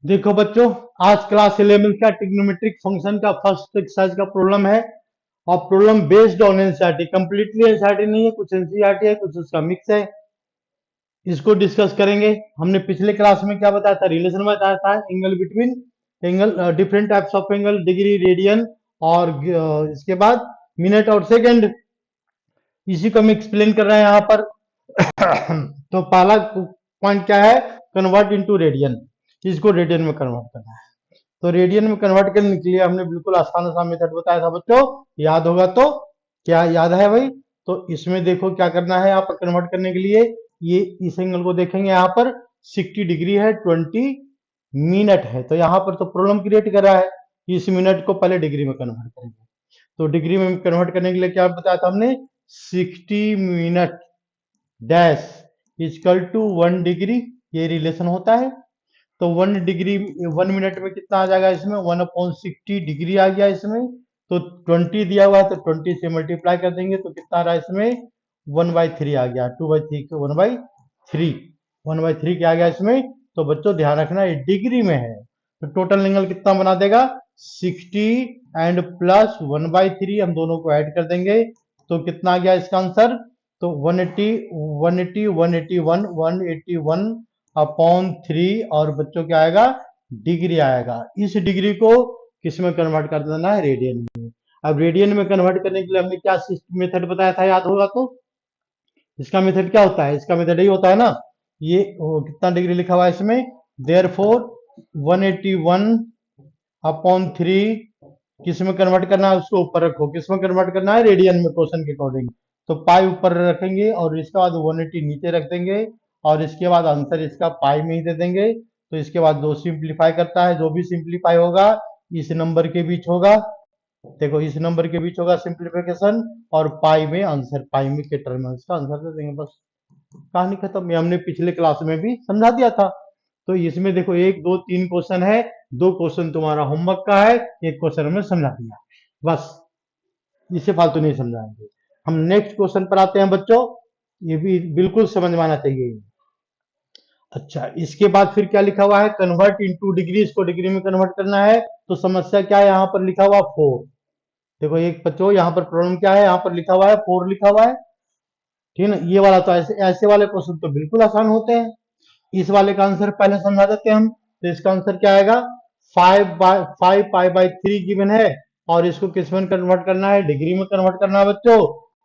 देखो बच्चों, आज क्लास 11 का ट्रिग्नोमेट्रिक फंक्शन का फर्स्ट एक्सरसाइज का प्रॉब्लम है। और problem based on NCERT, completely NCERT नहीं है, कुछ एनसीईआरटी है, कुछ उसका मिक्स है। इसको डिस्कस करेंगे। हमने पिछले क्लास में क्या बताया था, रिलेशन बताया था angle between angle, different types of angle, degree, radian और इसके बाद मिनट और सेकंड। इसी को हम एक्सप्लेन कर रहे हैं यहाँ पर। तो पहला पॉइंट क्या है, कन्वर्ट इनटू रेडियन। इसको रेडियन में कन्वर्ट करना है। तो रेडियन में कन्वर्ट करने के लिए हमने बिल्कुल आसान आसान मेथड बताया था बच्चों, याद होगा तो। क्या याद है भाई? तो इसमें देखो क्या करना है यहाँ पर कन्वर्ट करने के लिए। ये इस एंगल को देखेंगे, यहाँ पर 60 डिग्री है, 20 मिनट है। तो यहाँ पर तो प्रॉब्लम क्रिएट कर रहा है, इस मिनट को पहले डिग्री में कन्वर्ट करेंगे। तो डिग्री में कन्वर्ट करने के लिए क्या बताया था हमने, 60 minute dash is equal to 1 degree, ये रिलेशन होता है। तो 1 डिग्री 1 मिनट में कितना आ जाएगा, इसमें 1/60 डिग्री आ गया इसमें। तो 20 दिया हुआ है, तो 20 से मल्टीप्लाई कर देंगे तो कितना आ रहा है इसमें, 1/3 आ गया। 2/3 के 1/3, 1/3 क्या आ गया इसमें। तो बच्चों ध्यान रखना ये डिग्री में है। तो टोटल एंगल कितना बना देगा, 60 एंड प्लस 1/3, हम दोनों को ऐड कर देंगे तो कितना आ गया इसका आंसर। तो 180 180 181 181 अपॉन 3, और बच्चों क्या आएगा, डिग्री आएगा। इस डिग्री को किस में कन्वर्ट कर देना है, रेडियन में। अब रेडियन में कन्वर्ट करने के लिए हमने क्या मेथड बताया था, याद होगा तो। इसका मेथड क्या होता है, इसका मेथड यही होता है ना। ये कितना डिग्री लिखा हुआ है इसमें, देयरफॉर 181 अपॉन 3, किस में कन्वर्ट करना है, उसको ऊपर रखो। किस में कन्वर्ट करना है, रेडियन में, क्वेश्चन के अकॉर्डिंग। तो पाई ऊपर रखेंगे और इसके बाद 180 नीचे रख देंगे, और इसके बाद आंसर इसका पाई में ही दे देंगे। तो इसके बाद दो सिंप्लीफाई करता है, जो भी सिंप्लीफाई होगा इस नंबर के बीच होगा। देखो इस नंबर के बीच होगा सिंप्लीफिकेशन, और पाई में आंसर, पाई में के टर्म्स का आंसर दे देंगे, बस कहानी खत्म। ये हमने पिछले क्लास में भी समझा दिया था। तो इसमें देखो 1 2 3 क्वेश्चन है, 2 क्वेश्चन तुम्हारा होमवर्क का है, 1 क्वेश्चन हमने समझा दिया, बस। इसे फालतू नहीं समझाएंगे। हम नेक्स्ट क्वेश्चन पर आते हैं बच्चों। ये भी बिल्कुल समझ में आना चाहिए। अच्छा, इसके बाद फिर क्या लिखा हुआ है, कन्वर्ट इनटू डिग्री, इसको डिग्री में कन्वर्ट करना है। तो समस्या क्या है, यहाँ पर लिखा हुआ 4। देखो एक बच्चों, यहाँ पर प्रॉब्लम क्या है, यहाँ पर लिखा हुआ है 4 लिखा हुआ है, ठीक है ना। ये वाला तो ऐसे ऐसे वाले क्वेश्चन तो बिल्कुल आसान होते हैं। इस वाले का आंसर पहले समझा देते हैं हम। तो इसका आंसर क्या आएगा, 5 पाई/3 गिवन है, और इसको किस में कन्वर्ट करना है, डिग्री में कन्वर्ट करना है बच्चों।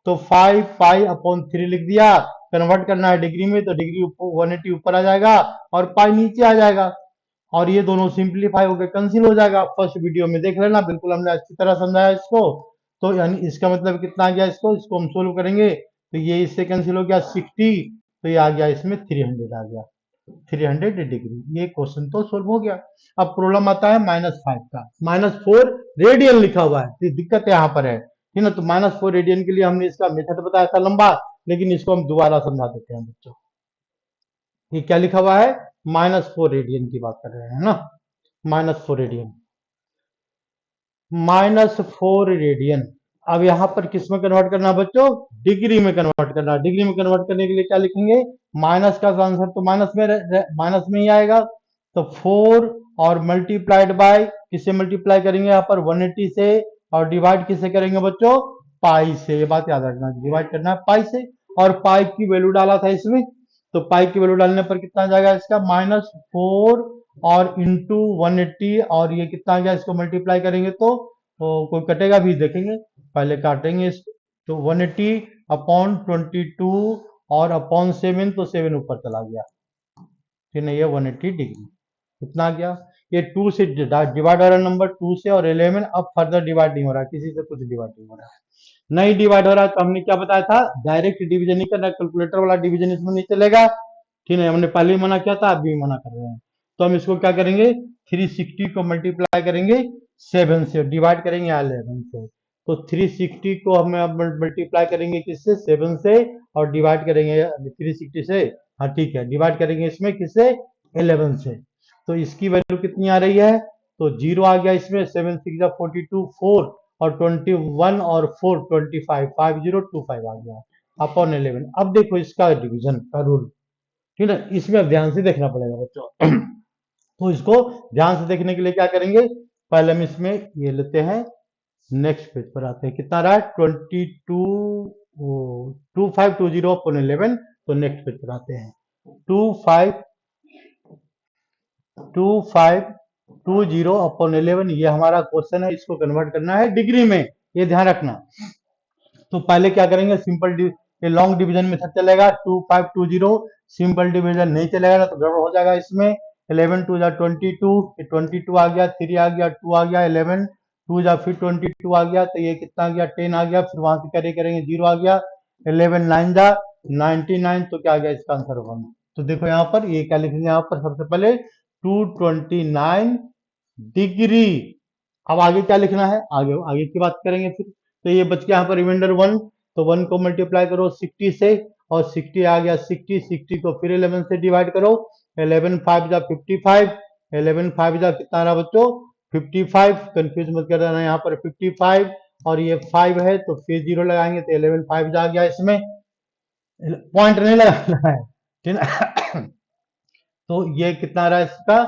तो 5 पाई/3 लिख दिया, कन्वर्ट करना है डिग्री में, तो डिग्री 180 ऊपर आ जाएगा और पाई नीचे आ जाएगा, और ये दोनों सिंप्लीफाई होकर कैंसिल हो जाएगा। फर्स्ट वीडियो में देख लेना, बिल्कुल हमने अच्छी तरह समझाया इसको। तो यानी इसका मतलब कितना आ गया, इसको हम सोल्व करेंगे तो ये इससे कैंसिल हो गया 60, तो ये आ गया इसमें 300 आ गया, 300 डिग्री। ये क्वेश्चन तो सोल्व हो गया। अब प्रॉब्लम आता है -5 का। -4 रेडियन लिखा हुआ है, तो दिक्कत यहाँ पर है, ठीक ना। तो -4 रेडियन के लिए हमने इसका मेथड बताया था लंबा, लेकिन इसको हम दोबारा समझा देते हैं बच्चों। ये क्या लिखा हुआ है, -4 रेडियन की बात कर रहे हैं ना, -4 रेडियन, -4 रेडियन। अब यहाँ पर किस में कन्वर्ट करना है बच्चों, डिग्री में कन्वर्ट करना है। डिग्री में कन्वर्ट करने के लिए क्या लिखेंगे, माइनस का आंसर तो माइनस में ही आएगा। तो 4 और मल्टीप्लाइड बाय, किससे मल्टीप्लाई करेंगे यहाँ पर, 180 से, और डिवाइड किससे करेंगे बच्चों, पाई से। ये बात याद रखना, डिवाइड करना है पाई से, और पाई की वैल्यू डाला था इसमें। तो पाई की वैल्यू डालने पर कितना आ जाएगा इसका, -4 और इंटू 180, और ये कितना आ गया, इसको मल्टीप्लाई करेंगे तो कोई कटेगा भी, देखेंगे, पहले काटेंगे इसको। तो 180 अपॉन 22 और अपॉन 7, तो 7 ऊपर चला गया, फिर नहीं, ये 180 डिग्री कितना आ गया। ये 2 से डिवाइड हो रहा है नंबर, 2 से, और 11 अब फर्दर डिवाइड नहीं हो रहा, किसी से कुछ डिवाइड नहीं हो रहा है, नहीं डिवाइड हो रहा है। तो हमने क्या बताया था, डायरेक्ट डिवीजन नहीं करना, कैलकुलेटर वाला डिवीजन इसमें नहीं चलेगा, ठीक है। हमने पहले ही मना किया था, अभी मना कर रहे हैं। तो हम इसको क्या करेंगे, 360 को मल्टीप्लाई करेंगे 7 से, डिवाइड करेंगे 11 से। तो 360 को हम मल्टीप्लाई करेंगे किससे, 7 से, और डिवाइड करेंगे 360 से, हाँ ठीक है, डिवाइड करेंगे इसमें किससे, 11 से। तो इसकी वैल्यू कितनी आ रही है, तो 0 आ गया इसमें, 7 6 42, 4 और 21 और 4 25, 5025 आ गया अपॉन 11। अब देखो इसका डिवीजन का रूल, ठीक है। इसमें ध्यान से देखना पड़ेगा बच्चों। तो इसको ध्यान से देखने के लिए क्या करेंगे, पहले हम इसमें ये लेते हैं, नेक्स्ट पेज पर आते हैं, कितना रहा है 2520/11। तो नेक्स्ट पेज पर आते हैं, 2520/11 ये हमारा क्वेश्चन है, इसको कन्वर्ट करना है डिग्री में, ये ध्यान रखना। तो पहले क्या करेंगे, ये लॉन्ग डिवीजन मेथड चलेगा, 2520, सिंपल डिवीजन नहीं चलेगा ना तो गड़बड़ हो जाएगा इसमें। 11 2 जा 22, 22 आ गया, 3 आ गया, 2 आ गया, 11 2 जा फिर 22 आ गया, तो ये कितना आ गया 10 आ गया, फिर वहां से कैरी करेंगे 0 आ गया, 11 9 जा 99, तो क्या आ गया इसका आंसर 1। तो देखो यहाँ पर ये क्या लिखेंगे, यहाँ पर सबसे पहले 229 डिग्री। अब आगे क्या लिखना है, आगे आगे की बात करेंगे फिर। तो ये बच गया यहाँ पर रिमाइंडर 1, तो 1 को मल्टीप्लाई करो 60 से, और 60 आ गया 60 को फिर 11 से डिवाइड करो, 11 5 जा 55, 11 5 जा कितना रहा बच्चों 55, कंफ्यूज मत कर देना यहाँ पर 55, और ये 5 है तो फिर 0 लगाएंगे तो 11 5 जा गया, इसमें पॉइंट नहीं लगाना है, ठीक है। तो ये कितना रहा इसका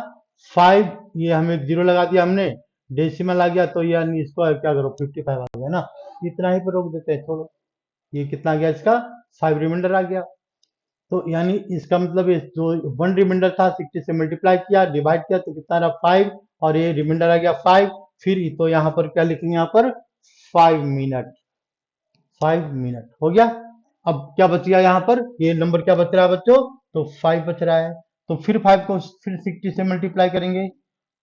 5, ये हमें 0 लगा दिया हमने, डेसिमल आ गया, तो यानी इसको क्या करो 55 आ गया ना, इतना ही पर रोक देते हैं, छोड़ो। ये कितना आ गया इसका 5 रिमाइंडर आ गया। तो यानी इसका मतलब ये जो 1 रिमाइंडर था 60 से मल्टीप्लाई किया डिवाइड किया तो कितना रहा 5, और ये रिमाइंडर आ गया 5, फिर तो यहाँ पर क्या लिखेंगे, यहाँ पर 5 मिनट, 5 मिनट हो गया। अब क्या बच गया यहाँ पर, ये नंबर क्या बच रहा है बच्चों, तो 5 बच रहा है। तो फिर 5 को फिर 60 से मल्टीप्लाई करेंगे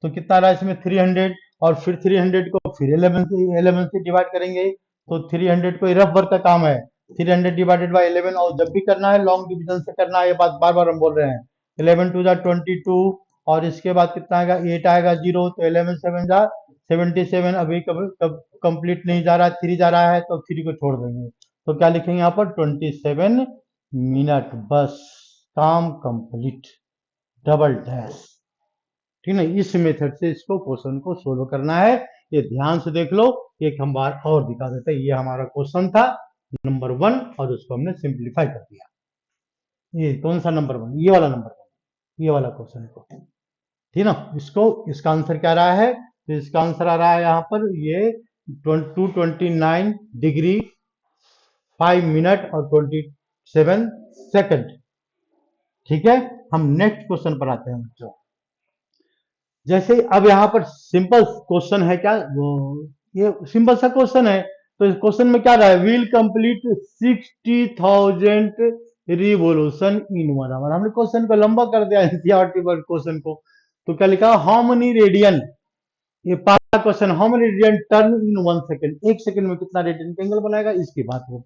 तो कितना रहा इसमें 300, और फिर 300 को फिर 11 से डिवाइड करेंगे, तो 300 को रफ वर्क का काम है, 300 डिवाइडेड बाई 11, और जब भी करना है लॉन्ग डिवीजन से करना है, ये बात बार बार हम बोल रहे हैं। 11 2 जा 22, और इसके बाद कितना आएगा 8 आएगा 0, तो 11 7 जा 77, अभी कब कंप्लीट नहीं जा रहा है, 3 जा रहा है, तो 3 को छोड़ देंगे, तो क्या लिखेंगे यहाँ पर 27 मिनट, बस काम कंप्लीट, डबल डैश, ठीक है। इस मेथड से इसको क्वेश्चन को सोल्व करना है, ये ध्यान से देख लो, एक हम बार और दिखा देते हैं, ये हमारा क्वेश्चन था नंबर 1, और उसको हमने सिंप्लीफाई कर दिया। ये कौन सा नंबर 1, ये वाला नंबर 1, ये वाला क्वेश्चन को, ठीक ना। इसको इसका आंसर क्या रहा है, तो इसका आंसर आ रहा है यहाँ पर ये 229 डिग्री 5 मिनट और 27 सेकंड, ठीक है। हम नेक्स्ट क्वेश्चन पर आते हैं बच्चों। जैसे अब यहाँ पर सिंपल क्वेश्चन है, क्या ये सिंपल सा क्वेश्चन है, तो इस क्वेश्चन में क्या रहा है, will complete 60,000 revolution in 1 hour. हमने क्वेश्चन को लंबा कर दिया एनसीईआरटी पर क्वेश्चन को, तो क्या लिखा, हाउ मेनी रेडियन, ये पहला question, how many radian turn in 1 second, 1 second में कितना रेडियन का एंगल बनाएगा, इसकी बात हो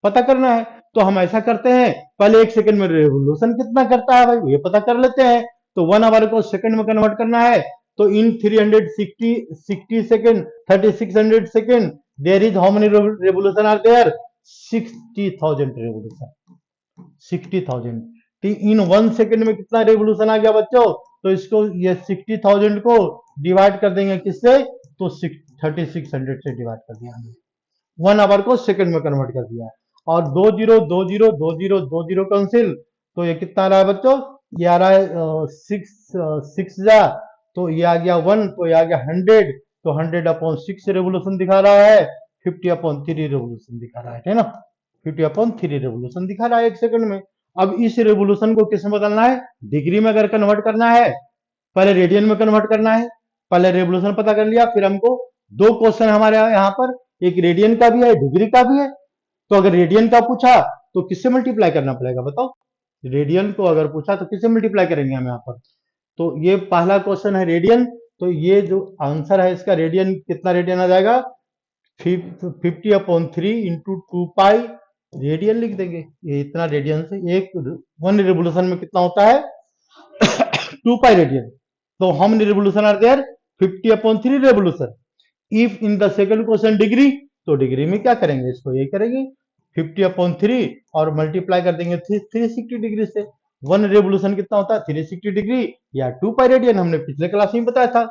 पता करना है। तो हम ऐसा करते हैं, पहले 1 सेकंड में रेवोल्यूशन कितना करता है भाई ये पता कर लेते हैं। तो 1 आवर को सेकंड में कन्वर्ट करना है, तो in 360 second 3600 second there is how many revolution are there 60,000 revolution, 60,000 in 1 second में कितना रेवोल्यूशन आ गया बच्चों, तो इसको ये 60,000 को डिवाइड कर देंगे किससे, तो 3600 से डिवाइड कर दिया हमने, 1 आवर को सेकंड में कन्वर्ट कर दिया, और 20 कैंसिल, तो ये कितना आ रहा है बच्चों, ये आ रहा है 6 जा, तो ये आ गया 1, तो ये आ गया 100, तो 100/6 रेवोल्यूशन दिखा रहा है, 50/3 रेवोल्यूशन दिखा रहा है ना, 50/3 रेवोल्यूशन दिखा रहा है 1 सेकंड में। अब इस रेवोल्यूशन को किस में बदलना है, डिग्री में अगर कन्वर्ट करना है, पहले रेडियन में कन्वर्ट करना है, पहले रेवोल्यूशन पता कर लिया, फिर हमको 2 क्वेश्चन हमारे यहाँ पर, एक रेडियन का भी है डिग्री का भी है, तो अगर रेडियन का पूछा तो किससे मल्टीप्लाई करना पड़ेगा बताओ, रेडियन को अगर पूछा तो किससे मल्टीप्लाई करेंगे हम यहाँ पर, तो ये पहला क्वेश्चन है रेडियन, तो ये जो आंसर है इसका रेडियन, कितना रेडियन आ जाएगा 50/3 इंटू 2 पाई रेडियन लिख देंगे, ये इतना रेडियन से एक 1 रेवोल्यूशन में कितना होता है 2 पाई रेडियन, तो how many revolution are there 50/3 revolution. If in the second question degree, तो डिग्री में क्या करेंगे, इसको ये करेंगे 50/3 और मल्टीप्लाई कर देंगे 360 डिग्री से। 1 रेवोल्यूशन कितना होता है 360 डिग्री या 2 पाई रेडियन, हमने पिछले क्लास में बताया था।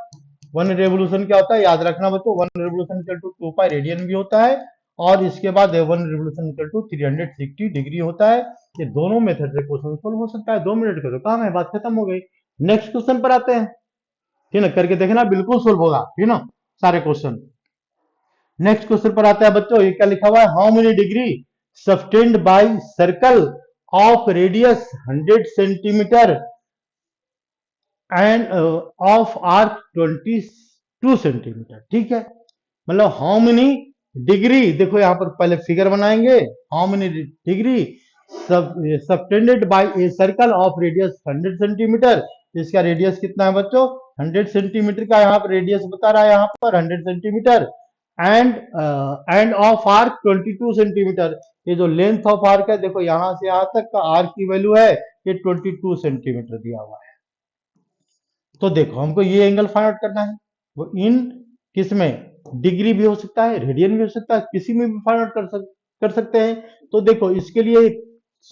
1 रेवोल्यूशन क्या होता है, याद रखना बच्चों, 1 revolution equal to 2 pi radian भी होता है, और इसके बाद 1 रेवोल्यूशन इक्वल टू 360 डिग्री होता है। ये दोनों मेथड से क्वेश्चन सोल्व हो सकता है, 2 मिनट का तो काम है, बात खत्म हो गई। नेक्स्ट क्वेश्चन पर आते हैं। ठीक है ना, करके देखना, बिल्कुल सोल्व होगा, ठीक है ना, सारे क्वेश्चन। नेक्स्ट क्वेश्चन पर आता है बच्चों, ये क्या लिखा हुआ है, how many degree sustained by circle of radius 100 centimetre end of arc 22 centimetre. ठीक है, मतलब हाउ मेनी डिग्री, देखो यहां पर पहले फिगर बनाएंगे, how many degree subtended by a circle of radius 100 centimetre, इसका रेडियस कितना है बच्चों, 100 सेंटीमीटर का यहाँ पर रेडियस बता रहा है, यहाँ पर 100 centimetre, end of arc 22 centimetre, ये जो लेंथ ऑफ आर्क है, देखो यहां से यहां तक का आर्क की वैल्यू है ये 22 सेंटीमीटर दिया हुआ है। तो देखो हमको ये एंगल फाइंड आउट करना है, वो इन किस में, डिग्री भी हो सकता है, रेडियन भी हो सकता है, किसी में भी फाइंड आउट कर सकते हैं। तो देखो इसके लिए एक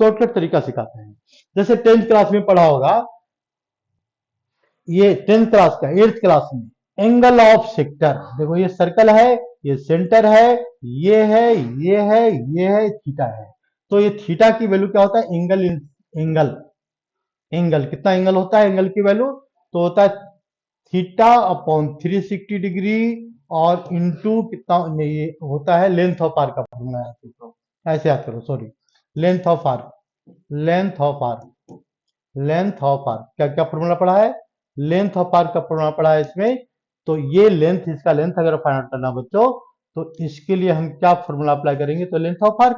शॉर्टकट तरीका सिखाते हैं, जैसे 10th क्लास में पढ़ा होगा, ये 10th क्लास का 8th क्लास में एंगल ऑफ सेक्टर, देखो ये सर्कल है, ये सेंटर है, ये है, ये है, ये है, थीटा है। तो ये थीटा की वैल्यू क्या होता है, एंगल इन एंगल, एंगल कितना एंगल होता है, एंगल की वैल्यू तो होता है थीटा अपॉन 360 डिग्री और इंटू कितना, ये होता है लेंथ ऑफ आर्क का फॉर्मूला, ऐसे याद करो, sorry, length of arc, length of arc, length of arc, क्या क्या फॉर्मूला पढ़ा है, लेंथ ऑफ आर्क का फॉर्मूला पढ़ा है इसमें। तो ये लेंथ, इसका लेंथ अगर फाइंड आउट करना बच्चों, तो इसके लिए हम क्या फॉर्मूला अप्लाई करेंगे, तो लेंथ ऑफ आर्क,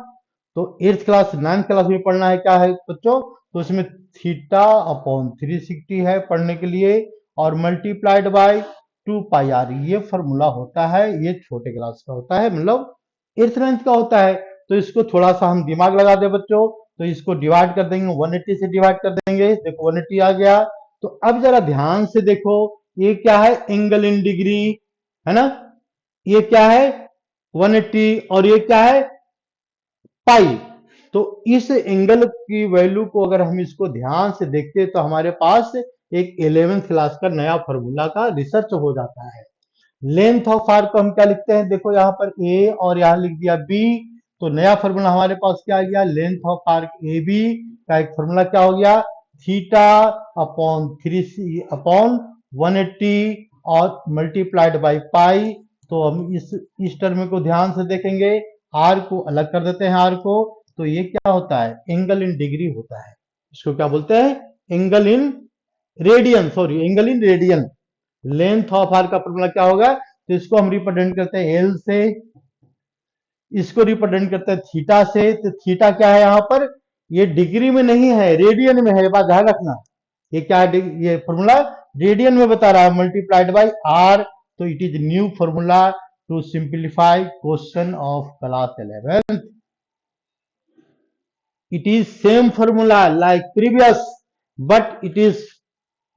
तो 8th क्लास 9th क्लास में पढ़ना है, क्या है बच्चों, तो इसमें थीटा अपॉन 360 है पढ़ने के लिए, और मल्टीप्लाइड बाय 2 पाई आर, ये फॉर्मूला होता है, ये छोटे क्लास का होता है, मतलब 8th 9th का होता है। तो इसको थोड़ा सा हम दिमाग लगा दे बच्चों, तो इसको डिवाइड कर देंगे, 180 से डिवाइड कर देंगे, देखो 180 आ गया। तो अब जरा ध्यान से देखो, ये क्या है, एंगल इन डिग्री, है ना, ये क्या है 180, और ये क्या है पाई। तो इस एंगल की वैल्यू को अगर हम इसको ध्यान से देखते हैं, तो हमारे पास एक 11th क्लास का नया फॉर्मूला का रिसर्च हो जाता है। लेंथ ऑफ आर्क को हम क्या लिखते हैं, देखो यहाँ पर ए और यहाँ लिख दिया बी, तो नया फॉर्मूला हमारे पास क्या आ गया, length of arc A B का एक फॉर्मूला क्या हो गया, थीटा अपॉन 3 अपॉन 180 और मल्टीप्लाइड बाई पाई। तो हम इस टर्म को ध्यान से देखेंगे, आर को अलग कर देते हैं, आर को, तो ये क्या होता है, एंगल इन डिग्री होता है, इसको क्या बोलते हैं, angle in radian, sorry angle in radian. Length of arc का फॉर्मूला क्या होगा, तो इसको हम रिप्रेजेंट करते हैं एल से, इसको रिप्रेजेंट करते हैं थीटा से, तो थीटा क्या है यहाँ पर, ये डिग्री में नहीं है, रेडियन में है, ये बात ध्यान रखना, ये क्या है, ये फॉर्मूला रेडियन में बता रहा है, मल्टीप्लाइड बाय आर। तो it is new formula to simplify question of class 11th। It is same formula like previous, but it is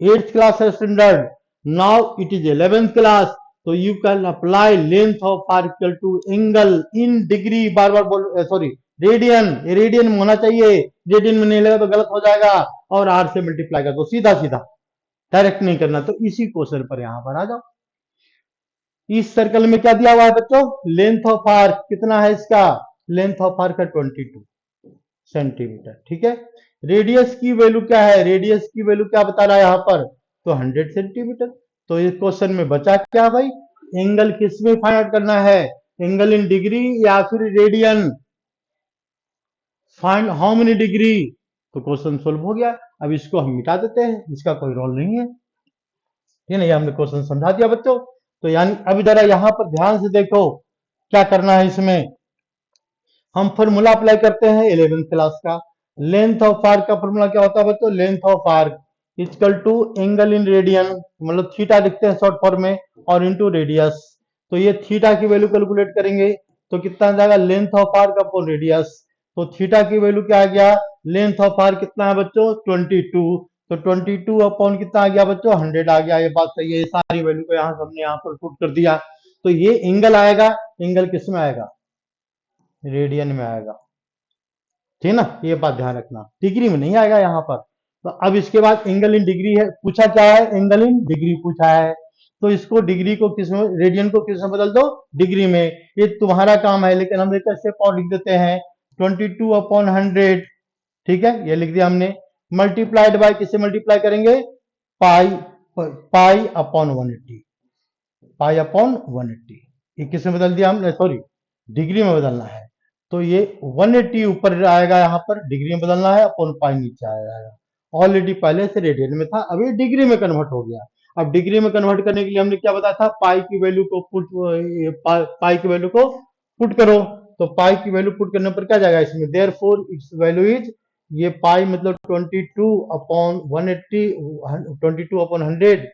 8th class standard. Now it is 11th class. So you can apply length of arc equal to angle in degree, बार बार बोल, sorry radian, ये radian में होना चाहिए, radian में नहीं लगा तो गलत हो जाएगा, और आर से मल्टीप्लाई कर दो, सीधा सीधा, डायरेक्ट नहीं करना। तो इसी क्वेश्चन पर यहां पर आ जाओ, इस सर्कल में क्या दिया हुआ है बच्चों, लेंथ ऑफ आर्क कितना है इसका, लेंथ ऑफ आर्क है 22 सेंटीमीटर। ठीक है, रेडियस की वैल्यू क्या है, रेडियस की वैल्यू क्या बता रहा है यहाँ पर, तो 100 सेंटीमीटर। तो इस क्वेश्चन में बचा क्या भाई, एंगल किस में फाइंड आउट करना है, एंगल इन डिग्री या फिर radian, find how many degree. तो क्वेश्चन सोल्व हो गया। अब इसको हम मिटा देते हैं, इसका कोई रोल नहीं है, ये नहीं, हमने क्वेश्चन समझा दिया बच्चों। तो यानी अब जरा यहां पर ध्यान से देखो क्या करना है, इसमें हम फॉर्मूला अप्लाई करते हैं 11th क्लास का। लेंथ ऑफ आर्क का फॉर्मूला क्या होता है बच्चों, length of arc equal to angle in radian, मतलब थीटा लिखते हैं शॉर्ट फॉर्म में, और इनटू रेडियस। तो ये थीटा की वैल्यू कैलकुलेट करेंगे, तो कितना आ जाएगा, length of arc upon radius. तो थीटा की वैल्यू क्या आ गया, लेंथ ऑफ आर्क कितना है बच्चों 22, तो 22 अपॉन कितना आ गया बच्चों 100 आ गया। ये बात सही है, ये सारी वैल्यू को यहाँ हमने यहाँ पर पुट कर दिया। तो ये एंगल आएगा, एंगल किस में आएगा, रेडियन में आएगा, ठीक है ना, ये बात ध्यान रखना, डिग्री में नहीं आएगा यहाँ पर। तो अब इसके बाद एंगल इन डिग्री है, पूछा क्या है, एंगल इन डिग्री पूछा है, तो इसको डिग्री को किस में, रेडियन को किस में बदल दो, डिग्री में। ये तुम्हारा काम है, लेकिन हम एक स्टेप और लिख देते हैं, 22 अपॉन 100, ठीक है, ये लिख दिया हमने, मल्टीप्लाइड बाय किससे मल्टीप्लाई करेंगे, पाई, पाई अपॉन 180, पाई अपॉन 180, ये किस में बदल दिया हमने, सॉरी डिग्री में बदलना है, तो ये 180 ऊपर आएगा, यहाँ पर डिग्री में बदलना है, अपॉन पाई नीचे आएगा। ऑलरेडी पहले से रेडियन में था, अभी डिग्री में कन्वर्ट हो गया। अब डिग्री में कन्वर्ट करने के लिए हमने क्या बताया था, पाई की वैल्यू को पाई की वैल्यू को पुट करो, तो पाई की वैल्यू पुट करने पर क्या जाएगा इसमें, देयरफॉर इट्स वैल्यू इज, ये पाई मतलब 22 upon 180, 22 upon 100,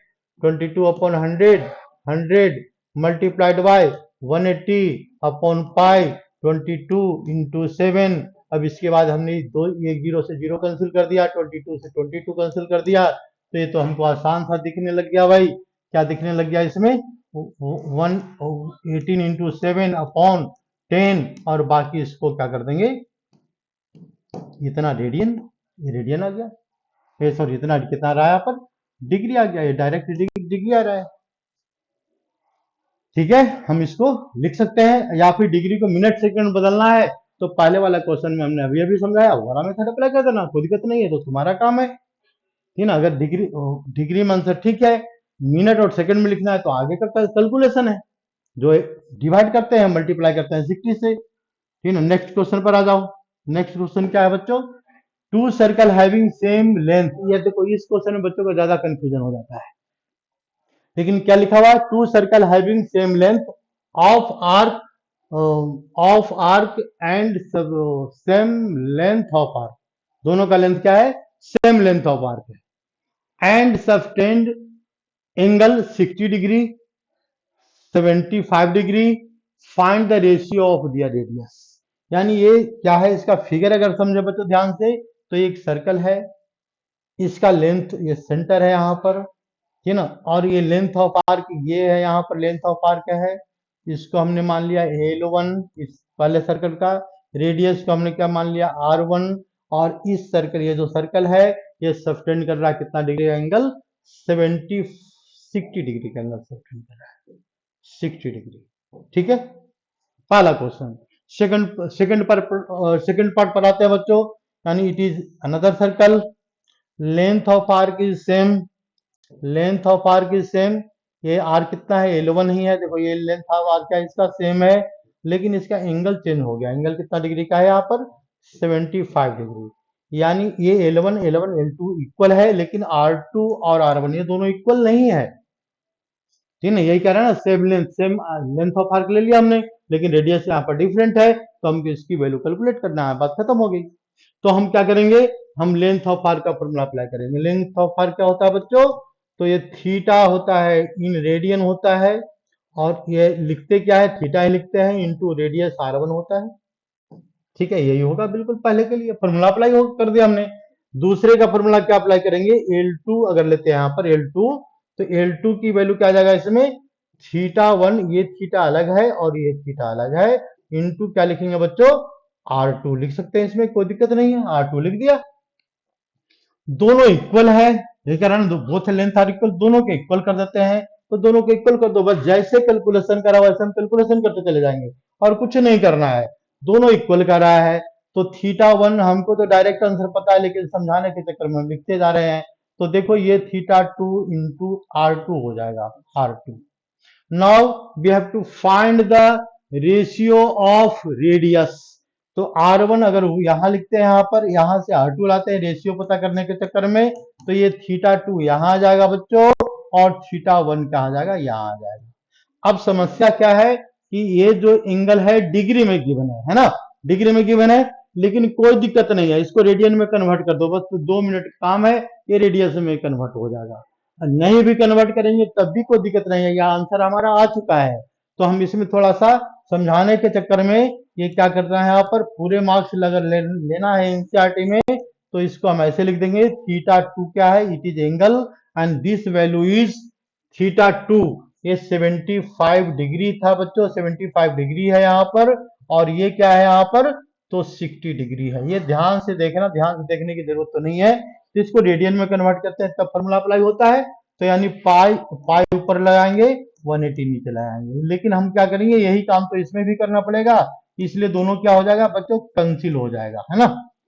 22 upon 100 multiplied by 180 upon pi 22 into 7। अब इसके बाद हमने दो, ये जीरो से जीरो कैंसिल कर दिया, 22 से 22 कैंसिल कर दिया, तो ये तो हमको आसान सा दिखने लग गया भाई। क्या दिखने लग गया इसमें, 18 इंटू 7 अपॉन 10, और बाकी इसको क्या कर देंगे, इतना रेडियन, ये रेडियन आ गया, सॉरी इतना कितना रहा है यहाँ पर, डिग्री आ गया, ये डायरेक्ट डिग्री आ रहा है। ठीक है, हम इसको लिख सकते हैं, या फिर डिग्री को मिनट सेकंड बदलना है तो पहले वाला क्वेश्चन में हमने अभी अभी समझाया, वाला मेथड अप्लाई कर देना, कोई दिक्कत नहीं है, तो तुम्हारा काम है, ठीक ना। अगर डिग्री में आंसर ठीक है, मिनट और सेकंड में लिखना है तो आगे का कैलकुलेशन है, जो डिवाइड करते हैं मल्टीप्लाई करते हैं 60 से, ठीक ना। नेक्स्ट क्वेश्चन पर आ जाओ। नेक्स्ट क्वेश्चन क्या है बच्चों, two circle having same length, ये देखो इस क्वेश्चन में बच्चों को ज्यादा कंफ्यूजन हो जाता है, लेकिन क्या लिखा हुआ है, two circle having same length of arc and same length of arc, दोनों का लेंथ क्या है, सेम लेंथ ऑफ आर्क है, and subtend angle 60 degree 75 degree, find the ratio of their radius. यानी ये क्या है, इसका फिगर अगर समझे बच्चों ध्यान से, तो एक सर्कल है, इसका लेंथ ये सेंटर है यहाँ पर, ठीक ना, और ये लेंथ ऑफ आर्क ये है, यहाँ पर लेंथ ऑफ आर्क है, इसको हमने मान लिया L1, इस पहले सर्कल का, रेडियस को हमने क्या मान लिया R1, और इस सर्कल, ये जो सर्कल है ये सस्टेन कर रहा है कितना डिग्री का एंगल, 60 डिग्री का एंगल सस्टेन कर रहा है, 60 डिग्री। ठीक है, पहला क्वेश्चन। सेकंड पार्ट पर आते हैं बच्चों, यानी it is another circle, length of arc is same, length of arc is same, ये आर कितना है, L1 ही है, देखो ये लेंथ ऑफ आर्क क्या इसका सेम है, लेकिन इसका एंगल चेंज हो गया, एंगल कितना डिग्री का है यहाँ पर, 75 डिग्री, यानी ये L1 L2 इक्वल है, लेकिन R2 और R1 ये दोनों इक्वल नहीं है, ठीक है, यही कह रहा है ना, सेम लेंथ ऑफ आर्क ले लिया हमने, लेकिन रेडियस यहाँ पर डिफरेंट है, तो हमको इसकी वैल्यू कैलकुलेट करना है, बात खत्म हो गई। तो हम क्या करेंगे, हम लेंथ ऑफ आर्क का फॉर्मूला अप्लाई करेंगे। लेंथ ऑफ आर्क क्या होता है बच्चों, तो ये थीटा होता है, इन रेडियन होता है, और ये लिखते क्या है, थीटा ही लिखते हैं, इंटू रेडियस R1 होता है, ठीक है, यही होगा बिल्कुल पहले के लिए, फॉर्मूला अप्लाई कर दिया हमने। दूसरे का फॉर्मूला क्या अप्लाई करेंगे, L2 अगर लेते हैं यहाँ पर L2, तो L2 की वैल्यू क्या आ जाएगा इसमें, θ1, ये थीटा अलग है और ये थीटा अलग है, इंटू क्या लिखेंगे बच्चों, R2 लिख सकते हैं, इसमें कोई दिक्कत नहीं है, R2 लिख दिया। दोनों इक्वल है, ये कह रहा है बोथ लेंथ आर इक्वल, दोनों के इक्वल कर देते हैं, तो दोनों को इक्वल कर दो, बस जैसे कैलकुलेशन करा वैसे हम कैलकुलेशन करते चले जाएंगे, और कुछ नहीं करना है, दोनों इक्वल कर रहा है, तो θ1 हमको तो डायरेक्ट आंसर पता है, लेकिन समझाने के चक्कर में हम लिखते जा रहे हैं, तो देखो ये θ2 इंटू R2 हो जाएगा, R2। Now we have to find the ratio of radius, तो R1 अगर यहां लिखते हैं, यहां पर यहां से R2 लाते हैं रेशियो पता करने के चक्कर में, तो ये θ2 यहां आ जाएगा बच्चों, और θ1 कहां जाएगा, यहां आ जाएगा। अब समस्या क्या है कि ये जो एंगल है डिग्री में गिवन है ना, डिग्री में गिवन है, लेकिन कोई दिक्कत नहीं है, इसको रेडियन में कन्वर्ट कर दो, बस 2 मिनट काम है, ये रेडियस में कन्वर्ट हो जाएगा। नहीं भी कन्वर्ट करेंगे तब भी कोई दिक्कत नहीं है, यह आंसर हमारा आ चुका है, तो हम इसमें थोड़ा सा समझाने के चक्कर में ये क्या करना है, यहाँ पर पूरे मार्क्स लेना है एनसीईआरटी में, तो इसको हम ऐसे लिख देंगे, θ2 क्या है, it is angle and this value is θ2, ये 75 डिग्री था बच्चों, 75 डिग्री है यहाँ पर, और ये क्या है यहाँ पर, तो 60 डिग्री है, ये ध्यान से देखना, ध्यान से देखने की जरूरत तो नहीं है, तो इसको रेडियन में कन्वर्ट करते हैं तब फॉर्मूला अप्लाई होता है, तो यानी पाई ऊपर लगाएंगे, 180 नीचे लगाएंगे, लेकिन हम क्या करेंगे, यही काम तो इसमें भी करना पड़ेगा, इसलिए दोनों क्या हो जाएगा बच्चों, कैंसिल हो जाएगा, है ना,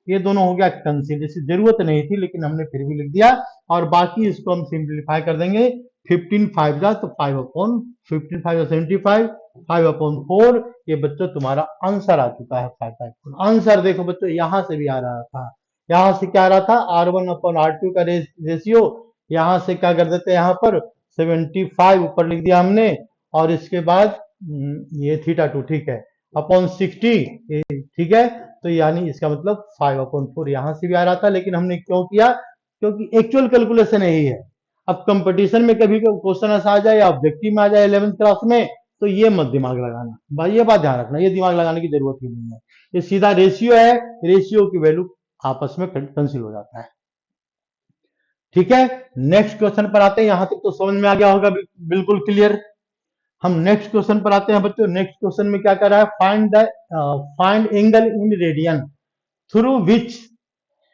ये दोनों हो गया कैंसिल, जैसे जरूरत नहीं थी लेकिन हमने फिर भी लिख दिया। और बाकी इसको हम सिंप्लीफाई कर देंगे। 15 5 जा तो 5 अपॉन 15 5 75, 5 अपॉन 4। ये बच्चों तुम्हारा आंसर आ चुका है 5/4। आंसर देखो बच्चों यहां से भी आ रहा था, यहां से क्या आ रहा था R1 अपॉन R2 का रेशियो। यहां से क्या कर देते हैं, यहाँ पर 75 ऊपर लिख दिया हमने, और इसके बाद ये θ2 ठीक है अपॉन 60, ठीक है। तो यानी इसका मतलब 5/4 यहां से भी आ रहा था, लेकिन हमने क्यों किया, क्योंकि एक्चुअल कैलकुलेशन यही है। अब कंपटीशन में कभी क्वेश्चन ऐसा आ जाए या ऑब्जेक्टिव में आ जाए 11th क्लास में, तो ये मत दिमाग लगाना भाई, ये बात ध्यान रखना, ये दिमाग लगाने की जरूरत ही नहीं है। ये सीधा रेशियो है, रेशियो की वैल्यू आपस में कैंसिल हो जाता है, ठीक है। नेक्स्ट क्वेश्चन पर आते हैं, यहां तक तो समझ में आ गया होगा बिल्कुल क्लियर। हम नेक्स्ट क्वेश्चन पर आते हैं बच्चों। नेक्स्ट क्वेश्चन में क्या कर रहा है, find angle in radian through which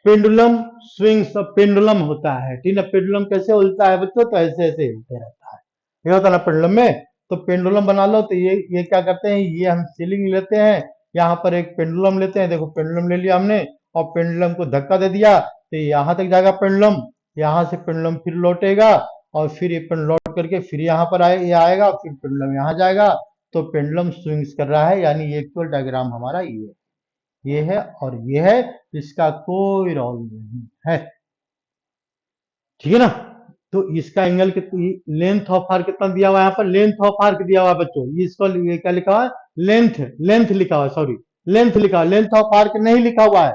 pendulum swings. Pendulum होता है, ठीक है। पेंडुलम कैसे उलटा है बच्चों, तो ऐसे ऐसे हिलते रहता है, ये होता है ना पेंडुलम में। तो पेंडुलम बना लो, तो ये क्या करते हैं, ये हम सीलिंग लेते हैं, यहाँ पर एक पेंडुलम लेते हैं, देखो पेंडुलम ले लिया हमने, और पेंडुलम को धक्का दे दिया तो यहाँ तक जाएगा पेंडुलम, यहाँ से पेंडुलम फिर लौटेगा, और फिर ये पेंडुलम लौट करके फिर यहाँ पर ये आएगा, फिर पेंडुलम यहाँ जाएगा। तो पेंडुलम स्विंग्स कर रहा है, यानी ये एक्चुअल डायग्राम हमारा ये है और ये है, इसका कोई रोल नहीं है, ठीक है ना। तो इसका एंगल कितनी, लेंथ ऑफ आर्क कितना दिया हुआ है, यहाँ पर लेंथ ऑफ आर्क दिया हुआ है बच्चों, इसको ये क्या लिखा हुआ है, लेंथ, लेंथ लिखा हुआ है, सॉरी लेंथ लिखा हुआ, लेंथ ऑफ आर्क नहीं लिखा हुआ है,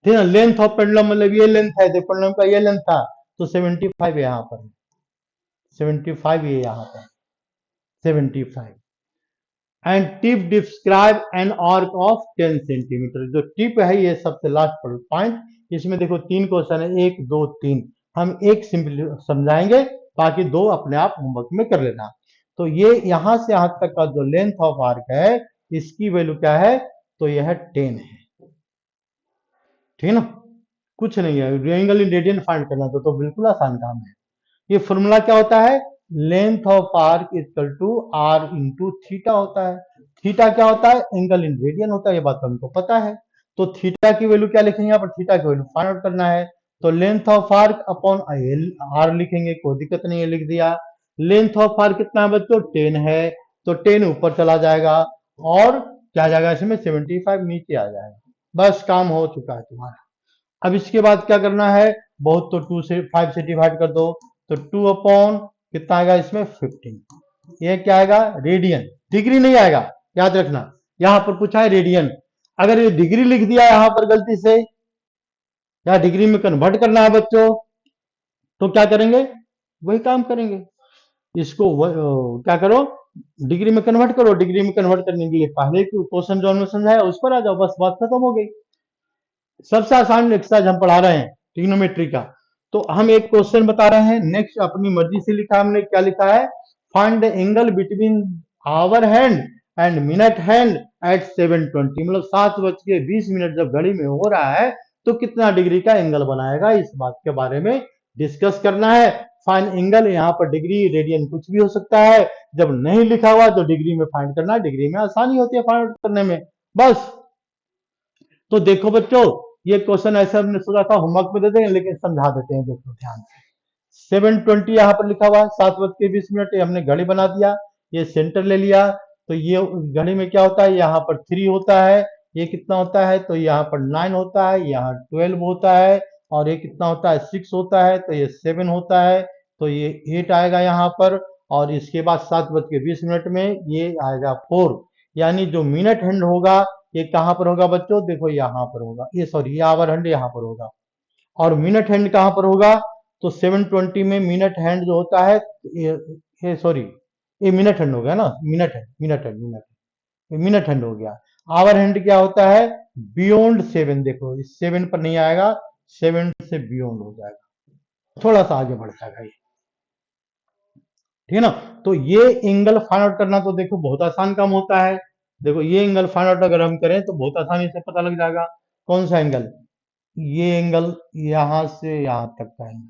ठीक है। लेंथ ऑफ पेंडुलम मतलब ये लेंथ है, तो पेंडुलम का ये लेंथ था, तो 75 यहाँ पर, 75 ये यहाँ पर 75। And tip describe an arc of 10 centimetre. जो टिप है ये सबसे लास्ट पॉइंट, इसमें देखो 3 क्वेश्चन है, 1 2 3, हम एक सिंपल समझाएंगे, बाकी 2 अपने आप होमवर्क में कर लेना। तो ये यहां से यहां तक का जो लेंथ ऑफ आर्क है, इसकी वैल्यू क्या है, तो यह 10 है, ठीक है ना। कुछ नहीं है, एंगल इन रेडियन फाइंड करना तो बिल्कुल आसान काम है। ये फॉर्मूला क्या होता है, length of arc equal to R into theta होता है। थीटा क्या होता है, एंगल इन रेडियन होता है, ये बात हमको पता है। तो थीटा की वैल्यू क्या लिखेंगे, यहाँ पर थीटा की वैल्यू फाइंड आउट करना है, तो length of arc upon R लिखेंगे, कोई दिक्कत नहीं है, लिख दिया। लेंथ ऑफ आर्क कितना है बच्चों, 10 है, तो 10 ऊपर चला जाएगा, और क्या जाएगा इसमें 75 नीचे आ जाएगा, बस काम हो चुका है तुम्हारा। अब इसके बाद क्या करना है, बहुत तो 2 से 5 से डिवाइड कर दो, तो 2 अपॉन कितना आएगा इसमें 15, ये क्या आएगा रेडियन, डिग्री नहीं आएगा, याद रखना, यहां पर पूछा है रेडियन। अगर ये डिग्री लिख दिया यहां पर गलती से, या डिग्री में कन्वर्ट करना है बच्चों, तो क्या करेंगे, वही काम करेंगे, इसको क्या करो, डिग्री में कन्वर्ट करो, डिग्री में कन्वर्ट करने के लिए पहले क्वेश्चन जो हमने समझाया उस पर आ जाओ, बस बात खत्म हो गई। सबसे आसान एक्सरसाइज हम पढ़ा रहे हैं ट्रिग्नोमेट्री का। तो हम एक क्वेश्चन बता रहे हैं, नेक्स्ट अपनी मर्जी से लिखा, हमने क्या लिखा है, find the angle between hour hand and minute hand at 7:20, मतलब 7:20 जब घड़ी में हो रहा है तो कितना डिग्री का एंगल बनाएगा, इस बात के बारे में डिस्कस करना है। फाइंड एंगल, यहाँ पर डिग्री रेडियन कुछ भी हो सकता है, जब नहीं लिखा हुआ तो डिग्री में फाइंड करना, डिग्री में आसानी होती है फाइंड करने में, बस। तो देखो बच्चों, ये क्वेश्चन ऐसे हमने सोचा था होमवर्क में दे देंगे, लेकिन समझा देते हैं, देखो ध्यान से। 7:20 यहाँ पर लिखा हुआ है, 7:20, ये हमने घड़ी बना दिया, ये सेंटर ले लिया, तो ये घड़ी में क्या होता है, यहाँ पर 3 होता है, ये कितना होता है, तो यहाँ पर 9 होता है, यहाँ 12 होता है, और ये कितना होता है 6 होता है, तो ये 7 होता है, तो ये 8 आएगा यहाँ पर, और इसके बाद 7:20 में ये आएगा 4, यानी जो मिनट हैंड होगा ये कहां पर होगा बच्चों, देखो यहां पर होगा, ये सॉरी ये आवर हैंड यहाँ पर होगा, और मिनट हैंड कहां पर होगा, तो 7:20 में मिनट हैंड जो होता है, ये सॉरी ये मिनट हैंड हो गया ना, मिनट हैंड मिनट हैंड हो गया। आवर हैंड क्या होता है, बियॉन्ड 7, देखो इस 7 पर नहीं आएगा, 7 से बियॉन्ड हो जाएगा, थोड़ा सा आगे बढ़ जाएगा ये, ठीक है ना। तो ये एंगल फाइंड आउट करना तो देखो बहुत आसान काम होता है, देखो ये एंगल फाइंड आउट अगर हम करें तो बहुत आसानी से पता लग जाएगा, कौन सा एंगल, ये एंगल यहां से यहां तक का एंगल,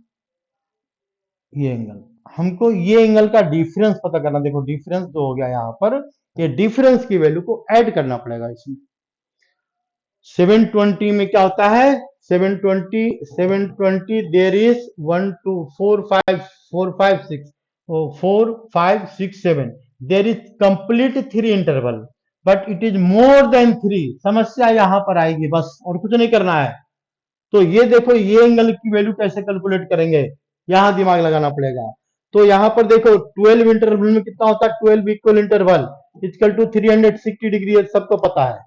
ये एंगल, हमको ये एंगल का डिफरेंस पता करना, देखो डिफरेंस जो हो गया यहाँ पर, ये डिफरेंस की वैल्यू को ऐड करना पड़ेगा इसमें। 720 में क्या होता है, 720 there is 1 2 4 5 4 5 6 4 5 6 7 there is complete 3 interval but it is more than 3, समस्या यहां पर आएगी बस, और कुछ नहीं करना है। तो ये देखो, ये एंगल की वैल्यू कैसे कैलकुलेट करेंगे, यहां दिमाग लगाना पड़ेगा। तो यहां पर देखो 12 इंटरवल में कितना होता है, 12 equal interval equal to 360 degree, सबको पता है।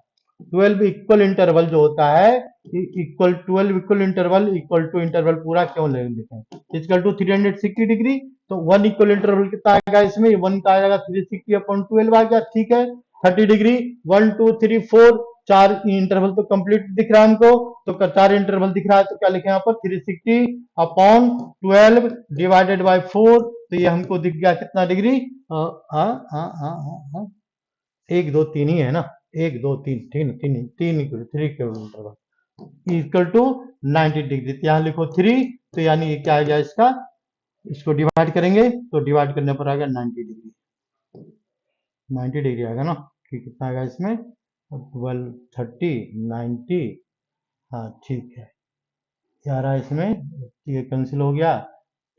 12 इक्वल इंटरवल जो होता है, equal 12 equal interval equal to interval पूरा क्यों लिखें, इक्वल टू 360 डिग्री। तो 1 इक्वल इंटरवल कितना आएगा इसमें, 1 का आ जाएगा 360 अपॉन 12 आ गया, ठीक है। 30 डिग्री 1 2 3 4, 4 इंटरवल तो कंप्लीट दिख रहा है हमको, तो 4 इंटरवल दिख रहा है, तो क्या लिखे यहाँ पर 360 अपॉन 12 डिवाइडेड बाय 4, तो ये हमको दिख गया कितना डिग्री, एक दो तीन ही है ना, एक दो तीन, तीन तीन तीन equal 3 kilometre equal to 90 degree, तो यहाँ लिखो 3, तो यानी ये क्या आ गया इसका, इसको डिवाइड करेंगे तो डिवाइड करने पर आ गया 90 डिग्री, 90 डिग्री आएगा ना, कि कितना आएगा इसमें 12 30 90, हाँ ठीक है, क्या आ रहा है इसमें, ये कैंसिल हो गया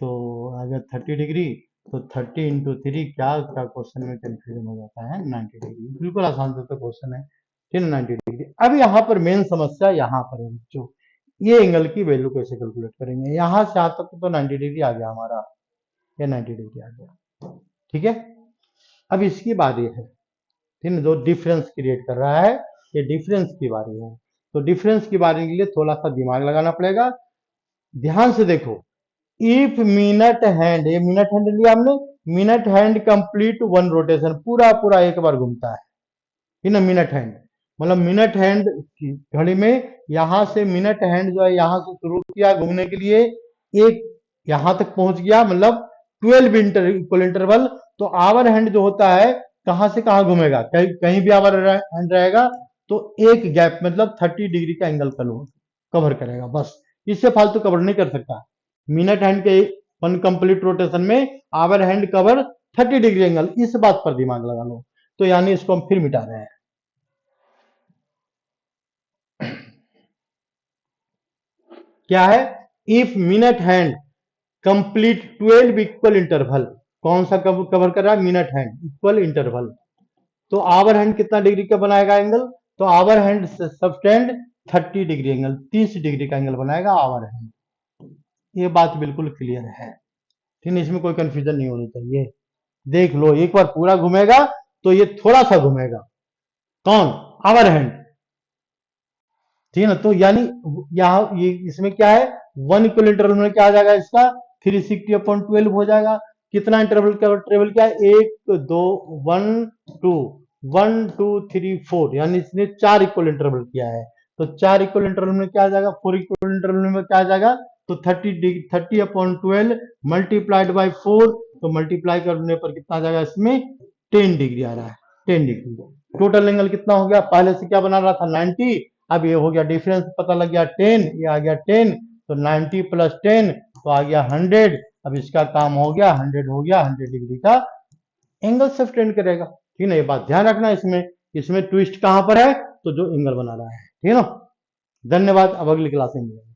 तो आ गया 30 डिग्री, तो 30 इंटू 3 क्या क्या क्वेश्चन में कंफ्यूजन हो जाता है, 90 डिग्री, बिल्कुल आसान सा तो क्वेश्चन है, ठीक है 90 डिग्री। अब यहाँ पर मेन समस्या यहाँ पर है बच्चों, ये एंगल की वैल्यू कैसे कैलकुलेट करेंगे, यहाँ से यहाँ तक तो 90 डिग्री आ गया हमारा, ये 90 डिग्री आ गया, ठीक है। अब इसकी बारी है, ठीक है, जो डिफरेंस क्रिएट कर रहा है, ये डिफरेंस की बारी है, तो डिफरेंस की बारी के लिए थोड़ा सा दिमाग लगाना पड़ेगा। ध्यान से देखो, इफ मिनट हैंड, ये मिनट हैंड लिया हमने, minute hand complete one rotation, पूरा पूरा एक बार घूमता है, ठीक है ना, मिनट हैंड मतलब मिनट हैंड घड़ी में यहां से मिनट हैंड जो है यहां से शुरू किया घूमने के लिए, एक यहां तक पहुंच गया, मतलब 12 इक्वल इंटरवल, तो आवर हैंड जो होता है कहां से कहां घूमेगा, कहीं कहीं भी आवर हैंड रहेगा तो एक गैप मतलब 30 डिग्री का एंगल कवर करेगा, बस इससे फालतू कवर नहीं कर सकता। मिनट हैंड के वन कंप्लीट रोटेशन में hour hand cover 30 degree angle, इस बात पर दिमाग लगा लो। तो यानी इसको हम फिर मिटा रहे हैं, क्या है, if minute hand complete 12 equal interval, कौन सा कवर कर रहा है, मिनट हैंड इक्वल इंटरवल, तो आवर हैंड कितना डिग्री का बनाएगा एंगल, तो hour hand subtend 30 degree angle, 30 degree का एंगल बनाएगा आवर हैंड, ये बात बिल्कुल क्लियर है, ठीक है, इसमें कोई कंफ्यूजन नहीं होनी चाहिए। देख लो, एक बार पूरा घूमेगा तो ये थोड़ा सा घूमेगा, कौन, आवर हैंड, ठीक है ना। तो यानी यहाँ ये इसमें क्या है, 1 इक्वल इंटरवल में क्या आ जाएगा इसका 360 अपॉन 12 हो जाएगा, कितना इंटरवल का ट्रेवल क्या है, 1 2 1 2 1 2 3 4, यानी इसने 4 इक्वल इंटरवल किया है, तो 4 इक्वल इंटरवल में क्या आ जाएगा, 4 इक्वल इंटरवल में क्या आ जाएगा, तो 30 अपॉन 12 मल्टीप्लाइड बाई 4, तो मल्टीप्लाई करने पर कितना आ जाएगा इसमें 10 डिग्री आ रहा है, 10 डिग्री। टोटल एंगल कितना हो गया, पहले से क्या बना रहा था 90, अब ये हो गया डिफरेंस पता लग गया 10, ये आ गया 10, तो 90 प्लस 10 तो आ गया 100, अब इसका काम हो गया 100 हो गया, 100 डिग्री का एंगल सस्टेन करेगा, ठीक है, ये बात ध्यान रखना, इसमें इसमें ट्विस्ट कहां पर है, तो जो एंगल बना रहा है, ठीक है ना। धन्यवाद, अब अगली क्लास में मिलेंगे।